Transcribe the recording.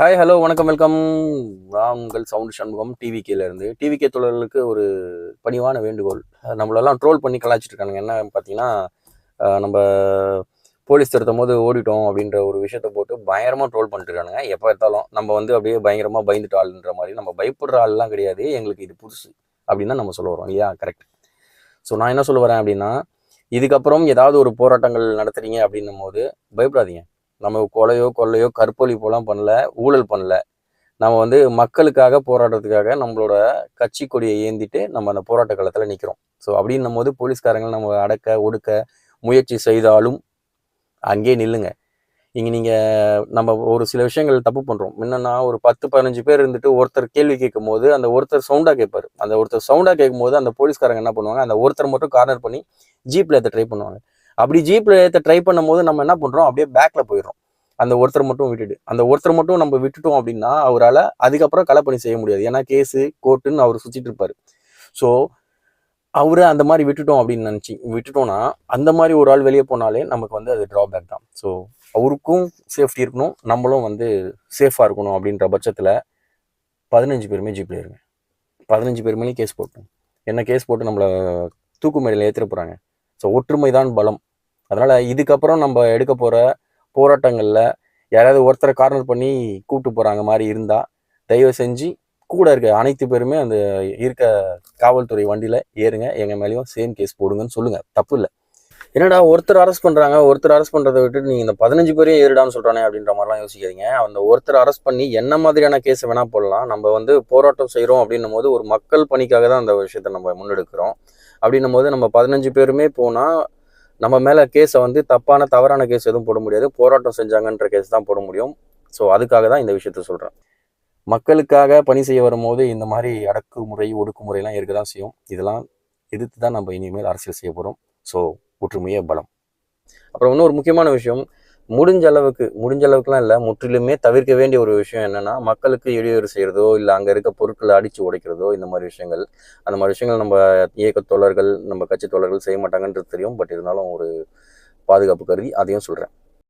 Hi hello வணக்கம் welcome. நான் உங்கள் சவுண்ட் சண்முகம் டிவிகேலேருந்து. டிவிகே தொடர்களுக்கு ஒரு பணிவான வேண்டுகோள். நம்மளெல்லாம் ட்ரோல் பண்ணி கலாய்ச்சிட்டு இருக்கானுங்க. என்ன பார்த்தீங்கன்னா, நம்ம போலீஸ் திருத்தும் போது ஓடிட்டோம் அப்படின்ற ஒரு விஷயத்த போட்டு பயங்கரமாக ட்ரோல் பண்ணிட்டு இருக்கானுங்க. எப்போ எடுத்தாலும் நம்ம வந்து அப்படியே பயங்கரமாக பயந்துட்டு ஆளுன்ற மாதிரி. நம்ம பயப்படுற ஆள்லாம் கிடையாது, எங்களுக்கு இது புதுசு அப்படின்னு தான் நம்ம சொல்ல வரோம் இல்லையா? கரெக்ட். ஸோ நான் என்ன சொல்ல வரேன் அப்படின்னா, இதுக்கப்புறம் ஏதாவது ஒரு போராட்டங்கள் நடத்துறீங்க அப்படின்னும் போது பயப்படாதீங்க. நம்ம கொலையோ கொள்ளையோ கற்பழிப்போலாம் பண்ணல, ஊழல் பண்ணல. நம்ம வந்து மக்களுக்காக போராடுறதுக்காக நம்மளோட கட்சி கொடியை ஏந்திட்டு நம்ம அந்த போராட்ட களத்தில் நிற்கிறோம். ஸோ அப்படின்னும் போது போலீஸ்காரங்க நம்ம அடக்க ஒடுக்க முயற்சி செய்தாலும் அங்கேயே நில்லுங்க. இங்கே நீங்கள் நம்ம ஒரு சில விஷயங்கள் தப்பு பண்ணுறோம். என்னன்னா, ஒரு 10-15 பேர் இருந்துட்டு ஒருத்தர் கேள்வி கேட்கும் போது அந்த ஒருத்தர் சவுண்டாக கேட்பார். அந்த ஒருத்தர் சவுண்டாக கேட்கும் போது அந்த போலீஸ்காரங்க என்ன பண்ணுவாங்க, அந்த ஒருத்தர் மட்டும் கார்னர் பண்ணி ஜீப்பில் ஏற்ற ட்ரை பண்ணுவாங்க. அப்படி ஜீப்பில் ஏற்ற ட்ரை பண்ணும் போது நம்ம என்ன பண்ணுறோம், அப்படியே பேக்கில் போயிடுறோம். அந்த ஒருத்தர் மட்டும் விட்டுட்டு அந்த ஒருத்தர் மட்டும் நம்ம விட்டுட்டோம் அப்படின்னா அவரால் அதுக்கப்புறம் களப்பணி செய்ய முடியாது. ஏன்னா கேஸு கோர்ட்டுன்னு அவர் சுற்றிட்டு இருப்பார். ஸோ அவரை அந்த மாதிரி விட்டுட்டோம் அப்படின்னு விட்டுட்டோம்னா அந்த மாதிரி ஒரு ஆள் வெளியே போனாலே நமக்கு வந்து அது ட்ராபேக் தான். ஸோ அவருக்கும் சேஃப்டி இருக்கணும், நம்மளும் வந்து சேஃபாக இருக்கணும். அப்படின்ற பட்சத்தில் 15 பேருமே ஜீப்ல இருங்க. 15 பேர் மேலேயும் கேஸ் போட்டோம். என்ன கேஸ் போட்டு நம்மளை தூக்கு மேடையில் ஏற்றிட போகிறாங்க. ஸோ ஒற்றுமை தான் பலம். அதனால் இதுக்கப்புறம் நம்ம எடுக்க போகிற போராட்டங்களில் யாராவது ஒருத்தரை கார்னர் பண்ணி கூப்பிட்டு போகிறாங்க மாதிரி இருந்தால் தயவு செஞ்சு கூட இருக்க அனைத்து பேருமே அந்த இருக்க காவல்துறை வண்டியில் ஏறுங்க, எங்கள் மேலேயும் சேம் கேஸ் போடுங்கன்னு சொல்லுங்கள். தப்பு இல்லை. என்னடா ஒருத்தர் அரெஸ்ட் பண்ணுறாங்க, ஒருத்தர் அரெஸ்ட் பண்ணுறதை விட்டுட்டு நீங்கள் இந்த 15 பேரையும் ஏறிடான்னு சொல்கிறானே அப்படின்ற மாதிரிலாம் யோசிக்காதீங்க. அந்த ஒருத்தர் அரெஸ்ட் பண்ணி என்ன மாதிரியான கேஸை வேணால் போடலாம். நம்ம வந்து போராட்டம் செய்கிறோம் அப்படின்னும் போது ஒரு மக்கள் பணிக்காக தான் அந்த விஷயத்தை நம்ம முன்னெடுக்கிறோம். அப்படின்னும் போது நம்ம 15 பேருமே போனால் நம்ம மேலே கேஸை வந்து தவறான கேஸ் எதுவும் போட முடியாது. போராட்டம் செஞ்சாங்கன்ற கேஸ் தான் போட முடியும். ஸோ அதுக்காக தான் இந்த விஷயத்த சொல்கிறேன். மக்களுக்காக பணி செய்ய வரும்போது இந்த மாதிரி அடக்குமுறை ஒடுக்குமுறைலாம் இருக்க தான் செய்யும். இதெல்லாம் எதிர்த்து தான் நம்ம இனிமேல் அரசியல் செய்ய போகிறோம். ஸோ ஒற்றுமையே பலம். அப்புறம் இன்னொரு முக்கியமான விஷயம், முடிஞ்ச அளவுக்குலாம் இல்லை, முற்றிலுமே தவிர்க்க வேண்டிய ஒரு விஷயம் என்னென்னா, மக்களுக்கு இடையூறு செய்கிறதோ இல்லை அங்கே இருக்க பொருட்களை அடித்து உடைக்கிறதோ இந்த மாதிரி விஷயங்கள். அந்த மாதிரி விஷயங்கள் நம்ம இயக்க தோழர்கள் நம்ம கட்சி தோழர்கள் செய்ய மாட்டாங்கன்றது தெரியும். பட் இருந்தாலும் ஒரு பாதுகாப்பு கருதி அதையும் சொல்கிறேன்.